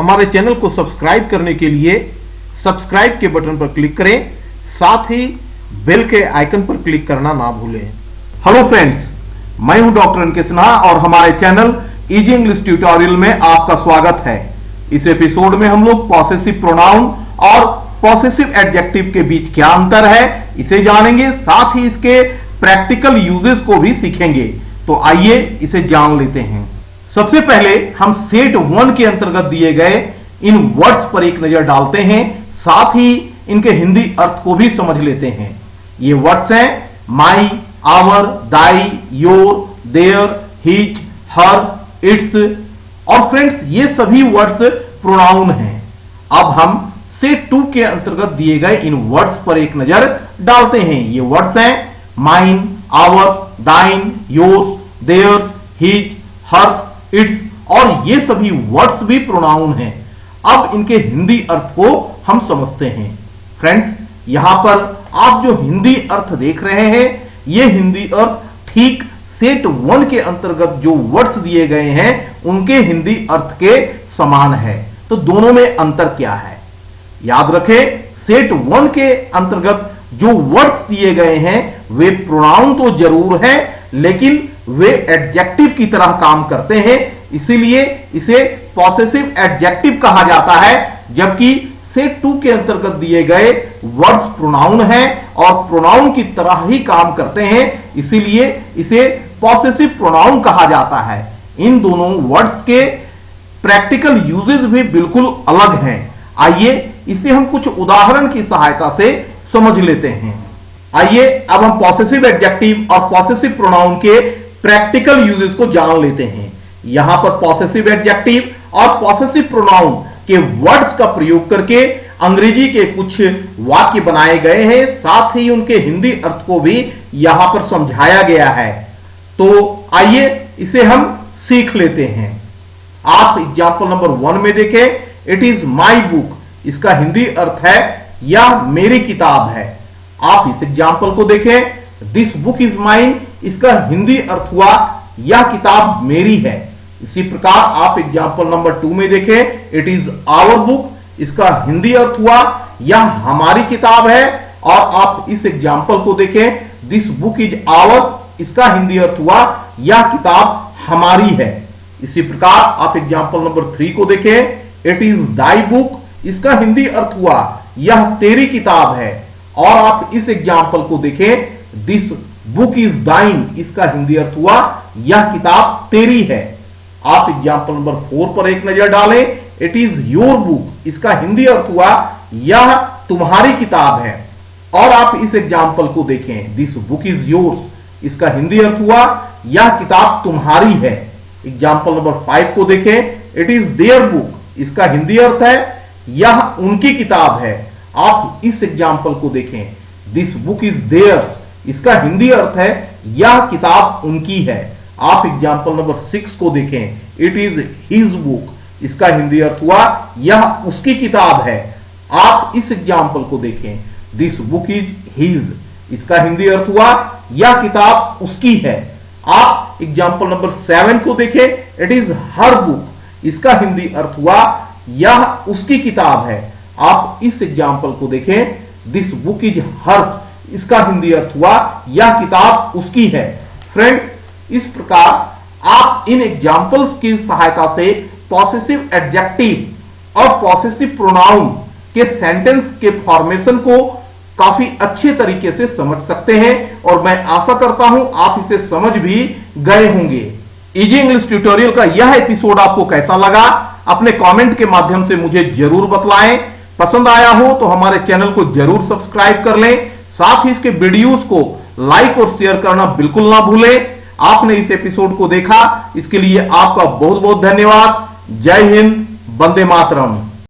हमारे चैनल को सब्सक्राइब करने के लिए सब्सक्राइब के बटन पर क्लिक करें, साथ ही बेल के आइकन पर क्लिक करना ना भूलें। हेलो फ्रेंड्स, मैं हूं डॉक्टर एन के सिन्हा और हमारे चैनल इजी इंग्लिश ट्यूटोरियल में आपका स्वागत है। इस एपिसोड में हम लोग पॉसेसिव प्रोनाउन और पॉसेसिव एडजेक्टिव के बीच क्या अंतर है इसे जानेंगे, साथ ही इसके प्रैक्टिकल यूजेस को भी सीखेंगे। तो आइए इसे जान लेते हैं। सबसे पहले हम सेट 1 के अंतर्गत दिए गए इन वर्ड्स पर एक नजर डालते हैं, साथ ही इनके हिंदी अर्थ को भी समझ लेते हैं। ये वर्ड्स हैं my, our, thy, your, their, his, her, its. और फ्रेंड्स, ये सभी वर्ड्स प्रोनाउन हैं। अब हम सेट 2 के अंतर्गत दिए गए इन वर्ड्स पर एक नजर डालते हैं। ये वर्ड्स हैं mine, ours, thine, yours, theirs, his, hers, its. और ये सभी वर्ड्स भी प्रोनाउन हैं। अब इनके हिंदी अर्थ को हम समझते हैं। फ्रेंड्स, यहां पर आप जो हिंदी अर्थ देख रहे हैं, ये हिंदी अर्थ ठीक सेट 1 के अंतर्गत जो वर्ड्स दिए गए हैं उनके हिंदी अर्थ के समान है। तो दोनों में अंतर क्या है? याद रखें, सेट 1 के अंतर्गत जो वर्ड्स दिए गए हैं वे प्रोनाउन तो जरूर हैं, लेकिन वे एडजेक्टिव की तरह काम करते हैं, इसीलिए इसे पॉसेसिव एडजेक्टिव कहा जाता है। जबकि सेट 2 के अंतर्गत दिए गए वर्ड्स प्रोनाउन हैं और प्रोनाउन की तरह ही काम करते हैं, इसीलिए इसे पॉसेसिव प्रोनाउन कहा जाता है। इन दोनों वर्ड्स के प्रैक्टिकल यूजेस भी बिल्कुल अलग हैं। आइए इसे हम कुछ उदाहरण की सहायता से समझ लेते हैं। आइए अब हम पॉसेसिव एडजेक्टिव और पॉसेसिव प्रोनाउन के प्रैक्टिकल यूजेस को जान लेते हैं। यहां पर पॉसेसिव एडजेक्टिव और पॉसेसिव प्रोनाउन के वर्ड्स का प्रयोग करके अंग्रेजी के कुछ वाक्य बनाए गए हैं, साथ ही उनके हिंदी अर्थ को भी यहां पर समझाया गया है। तो आइए इसे हम सीख लेते हैं। आप एग्जाम्पल नंबर 1 में देखें, इट इज माई बुक। इसका हिंदी अर्थ है यह मेरी किताब है। आप इस एग्जाम्पल को देखें, दिस बुक इज माइन। इसका हिंदी अर्थ हुआ यह किताब मेरी है। इसी प्रकार आप एग्जाम्पल नंबर 2 में देखें, इट इज आवर बुक। इसका हिंदी अर्थ हुआ यह हमारी किताब है। और आप इस एग्जाम्पल को देखें, दिस बुक इज आवर्स। इसका हिंदी अर्थ हुआ यह किताब हमारी है। इसी प्रकार आप एग्जाम्पल नंबर 3 को देखें, इट इज दाई बुक। इसका हिंदी अर्थ हुआ यह तेरी किताब है। और आप इस एग्जाम्पल को देखें, दिस बुक इज दाइन। इसका हिंदी अर्थ हुआ यह किताब तेरी है। आप एग्जाम्पल नंबर 4 पर एक नजर डालें, इट इज योर बुक। इसका हिंदी अर्थ हुआ यह तुम्हारी किताब है। और आप इस एग्जाम्पल को देखें, दिस बुक इज योर्स। इसका हिंदी अर्थ हुआ यह किताब तुम्हारी है। एग्जाम्पल नंबर 5 को देखें, इट इज देयर बुक। इसका हिंदी अर्थ है यह उनकी किताब है। आप इस एग्जाम्पल को देखें, दिस बुक इज देयर्स। इसका हिंदी अर्थ है यह किताब उनकी है। आप एग्जाम्पल नंबर 6 को देखें, इट इज हिज बुक। इसका हिंदी अर्थ हुआ यह उसकी किताब है। आप इस एग्जाम्पल को देखें, दिस बुक इज हिज। इसका हिंदी अर्थ हुआ यह किताब उसकी है। आप एग्जाम्पल नंबर 7 को देखें, इट इज हर बुक। इसका हिंदी अर्थ हुआ यह उसकी किताब है। आप इस एग्जाम्पल को देखें, दिस बुक इज हर्स। इसका हिंदी अर्थ हुआ यह किताब उसकी है। फ्रेंड्स, इस प्रकार आप इन एग्जाम्पल्स की सहायता से पॉसेसिव एडजेक्टिव और पॉसेसिव प्रोनाउन के सेंटेंस के फॉर्मेशन को काफी अच्छे तरीके से समझ सकते हैं। और मैं आशा करता हूं आप इसे समझ भी गए होंगे। इजी इंग्लिश ट्यूटोरियल का यह एपिसोड आपको कैसा लगा, अपने कमेंट के माध्यम से मुझे जरूर बतलाएं। पसंद आया हो तो हमारे चैनल को जरूर सब्सक्राइब कर लें, साथ ही इसके वीडियोस को लाइक और शेयर करना बिल्कुल ना भूलें। आपने इस एपिसोड को देखा, इसके लिए आपका बहुत बहुत धन्यवाद। जय हिंद, वंदे मातरम।